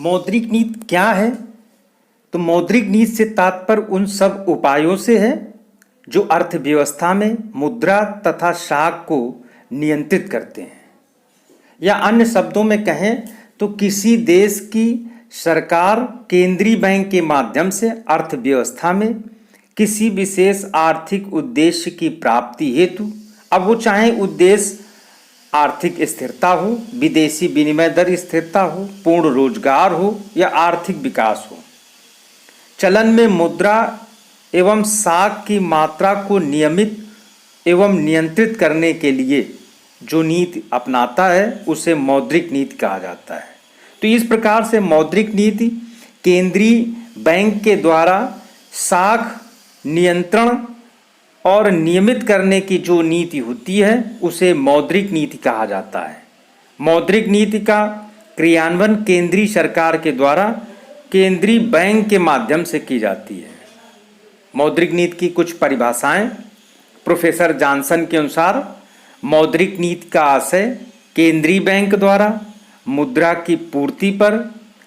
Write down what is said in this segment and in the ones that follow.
मौद्रिक नीति क्या है? तो मौद्रिक नीति से तात्पर्य उन सब उपायों से है जो अर्थव्यवस्था में मुद्रा तथा शाख को नियंत्रित करते हैं, या अन्य शब्दों में कहें तो किसी देश की सरकार केंद्रीय बैंक के माध्यम से अर्थव्यवस्था में किसी विशेष आर्थिक उद्देश्य की प्राप्ति हेतु, अब वो चाहे उद्देश्य आर्थिक स्थिरता हो, विदेशी विनिमय दर स्थिरता हो, पूर्ण रोजगार हो या आर्थिक विकास हो, चलन में मुद्रा एवं शाख की मात्रा को नियमित एवं नियंत्रित करने के लिए जो नीति अपनाता है उसे मौद्रिक नीति कहा जाता है। तो इस प्रकार से मौद्रिक नीति केंद्रीय बैंक के द्वारा शाख नियंत्रण और नियमित करने की जो नीति होती है उसे मौद्रिक नीति कहा जाता है। मौद्रिक नीति का क्रियान्वयन केंद्रीय सरकार के द्वारा केंद्रीय बैंक के माध्यम से की जाती है। मौद्रिक नीति की कुछ परिभाषाएं प्रोफेसर जॉनसन के अनुसार मौद्रिक नीति का आशय केंद्रीय बैंक द्वारा मुद्रा की पूर्ति पर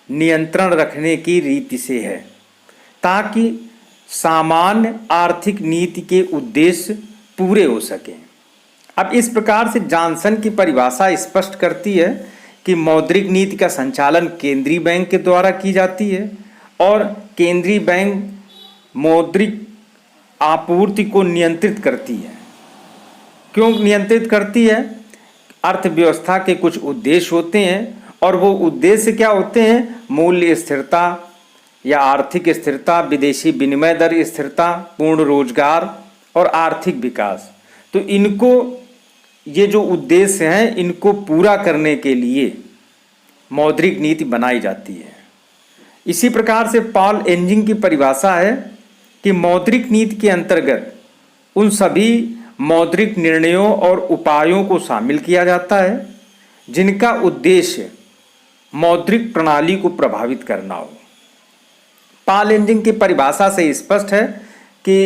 नियंत्रण रखने की रीति से है ताकि सामान्य आर्थिक नीति के उद्देश्य पूरे हो सकें। अब इस प्रकार से जॉनसन की परिभाषा स्पष्ट करती है कि मौद्रिक नीति का संचालन केंद्रीय बैंक के द्वारा की जाती है और केंद्रीय बैंक मौद्रिक आपूर्ति को नियंत्रित करती है। क्यों नियंत्रित करती है? अर्थव्यवस्था के कुछ उद्देश्य होते हैं और वो उद्देश्य क्या होते हैं? मूल्य स्थिरता या आर्थिक स्थिरता, विदेशी विनिमय दर स्थिरता, पूर्ण रोजगार और आर्थिक विकास। तो इनको, ये जो उद्देश्य हैं, इनको पूरा करने के लिए मौद्रिक नीति बनाई जाती है। इसी प्रकार से पॉल एंजिंग की परिभाषा है कि मौद्रिक नीति के अंतर्गत उन सभी मौद्रिक निर्णयों और उपायों को शामिल किया जाता है जिनका उद्देश्य मौद्रिक प्रणाली को प्रभावित करना हो। पॉल एंजिंग की परिभाषा से स्पष्ट है कि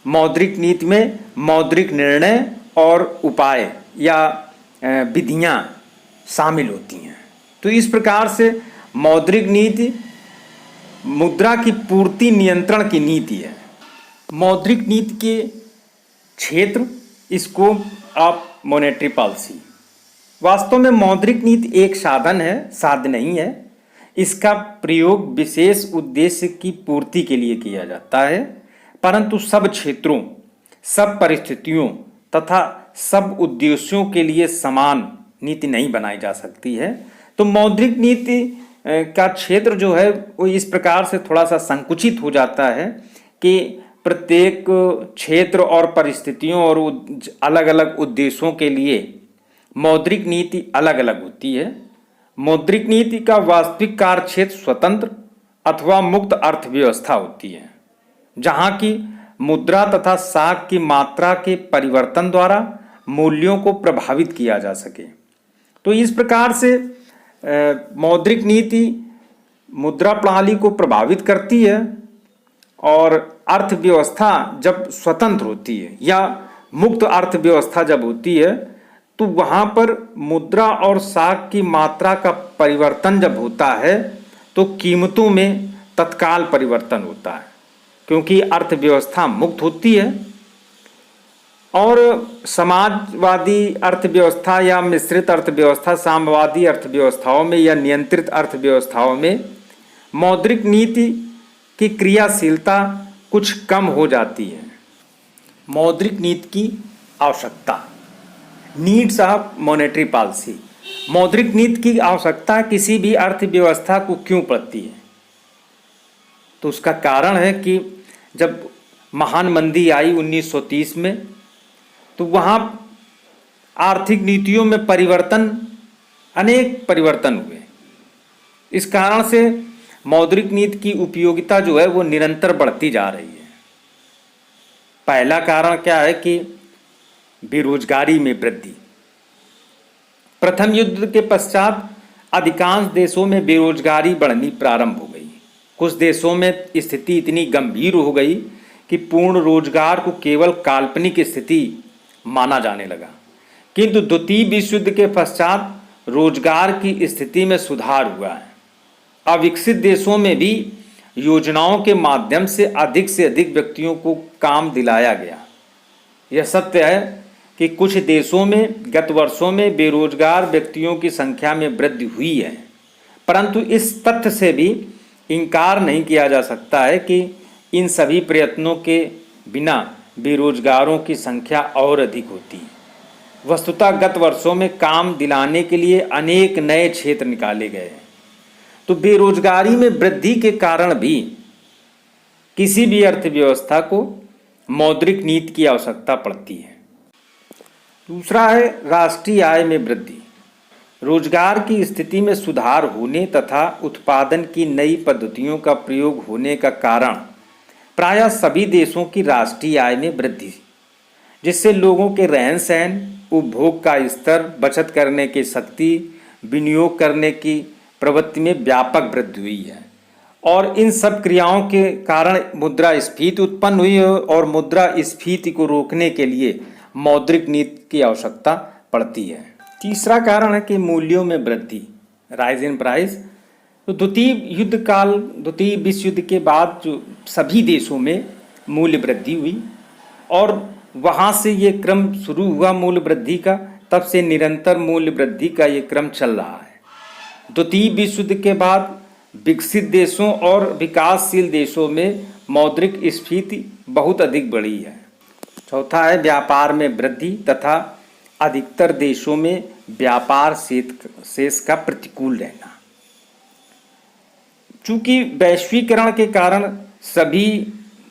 मौद्रिक नीति में मौद्रिक निर्णय और उपाय या विधियां शामिल होती हैं। तो इस प्रकार से मौद्रिक नीति मुद्रा की पूर्ति नियंत्रण की नीति है। मौद्रिक नीति के क्षेत्र, स्कोप ऑफ मॉनेटरी पॉलिसी। वास्तव में मौद्रिक नीति एक साधन है, साध्य नहीं है। इसका प्रयोग विशेष उद्देश्य की पूर्ति के लिए किया जाता है, परंतु सब क्षेत्रों, सब परिस्थितियों तथा सब उद्देश्यों के लिए समान नीति नहीं बनाई जा सकती है। तो मौद्रिक नीति का क्षेत्र जो है वो इस प्रकार से थोड़ा सा संकुचित हो जाता है कि प्रत्येक क्षेत्र और परिस्थितियों और अलग अलग उद्देश्यों के लिए मौद्रिक नीति अलग अलग होती है। मौद्रिक नीति का वास्तविक कार्य क्षेत्र स्वतंत्र अथवा मुक्त अर्थव्यवस्था होती है, जहाँ की मुद्रा तथा शाख की मात्रा के परिवर्तन द्वारा मूल्यों को प्रभावित किया जा सके। तो इस प्रकार से मौद्रिक नीति मुद्रा प्रणाली को प्रभावित करती है और अर्थव्यवस्था जब स्वतंत्र होती है या मुक्त अर्थव्यवस्था जब होती है तो वहाँ पर मुद्रा और शाख की मात्रा का परिवर्तन जब होता है तो कीमतों में तत्काल परिवर्तन होता है, क्योंकि अर्थव्यवस्था मुक्त होती है। और समाजवादी अर्थव्यवस्था या मिश्रित अर्थव्यवस्था, साम्यवादी अर्थव्यवस्थाओं में या नियंत्रित अर्थव्यवस्थाओं में मौद्रिक नीति की क्रियाशीलता कुछ कम हो जाती है। मौद्रिक नीति की आवश्यकता, नीड्स ऑफ मॉनेटरी पॉलिसी। मौद्रिक नीति की आवश्यकता किसी भी अर्थव्यवस्था को क्यों पड़ती है? तो उसका कारण है कि जब महान मंदी आई 1930 में, तो वहाँ आर्थिक नीतियों में परिवर्तन, अनेक परिवर्तन हुए। इस कारण से मौद्रिक नीति की उपयोगिता जो है वो निरंतर बढ़ती जा रही है। पहला कारण क्या है कि बेरोजगारी में वृद्धि। प्रथम युद्ध के पश्चात अधिकांश देशों में बेरोजगारी बढ़नी प्रारंभ हो गई। कुछ देशों में स्थिति इतनी गंभीर हो गई कि पूर्ण रोजगार को केवल काल्पनिक स्थिति माना जाने लगा। किंतु द्वितीय विश्व युद्ध के पश्चात रोजगार की स्थिति में सुधार हुआ है अविकसित देशों में भी योजनाओं के माध्यम से अधिक व्यक्तियों को काम दिलाया गया। यह सत्य है कि कुछ देशों में गत वर्षों में बेरोजगार व्यक्तियों की संख्या में वृद्धि हुई है, परंतु इस तथ्य से भी इनकार नहीं किया जा सकता है कि इन सभी प्रयत्नों के बिना बेरोजगारों की संख्या और अधिक होती है। वस्तुतः गत वर्षों में काम दिलाने के लिए अनेक नए क्षेत्र निकाले गए हैं। तो बेरोजगारी में वृद्धि के कारण भी किसी भी अर्थव्यवस्था को मौद्रिक नीति की आवश्यकता पड़ती है। दूसरा है राष्ट्रीय आय में वृद्धि। रोजगार की स्थिति में सुधार होने तथा उत्पादन की नई पद्धतियों का प्रयोग होने का कारण प्रायः सभी देशों की राष्ट्रीय आय में वृद्धि, जिससे लोगों के रहन सहन, उपभोग का स्तर, बचत करने की शक्ति, विनियोग करने की प्रवृत्ति में व्यापक वृद्धि हुई है। और इन सब क्रियाओं के कारण मुद्रास्फीति उत्पन्न हुई है और मुद्रास्फीति को रोकने के लिए मौद्रिक नीति की आवश्यकता पड़ती है। तीसरा कारण है कि मूल्यों में वृद्धि, राइज इन प्राइस। तो द्वितीय विश्व युद्ध के बाद जो सभी देशों में मूल्य वृद्धि हुई और वहाँ से ये क्रम शुरू हुआ मूल्य वृद्धि का, तब से निरंतर मूल्य वृद्धि का ये क्रम चल रहा है। द्वितीय विश्व युद्ध के बाद विकसित देशों और विकासशील देशों में मौद्रिक स्फीति बहुत अधिक बढ़ी है। चौथा है व्यापार में वृद्धि तथा अधिकतर देशों में व्यापार शेष का प्रतिकूल रहना। चूंकि वैश्वीकरण के कारण सभी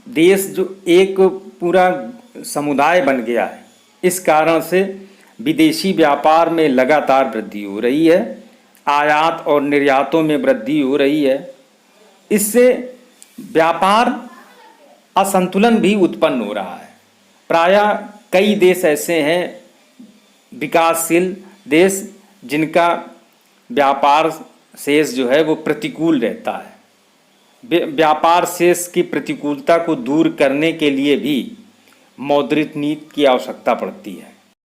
देश जो एक पूरा समुदाय बन गया है, इस कारण से विदेशी व्यापार में लगातार वृद्धि हो रही है, आयात और निर्यातों में वृद्धि हो रही है। इससे व्यापार असंतुलन भी उत्पन्न हो रहा है। प्रायः कई देश ऐसे हैं विकासशील देश जिनका व्यापार शेष जो है वो प्रतिकूल रहता है। व्यापार शेष की प्रतिकूलता को दूर करने के लिए भी मौद्रिक नीति की आवश्यकता पड़ती है।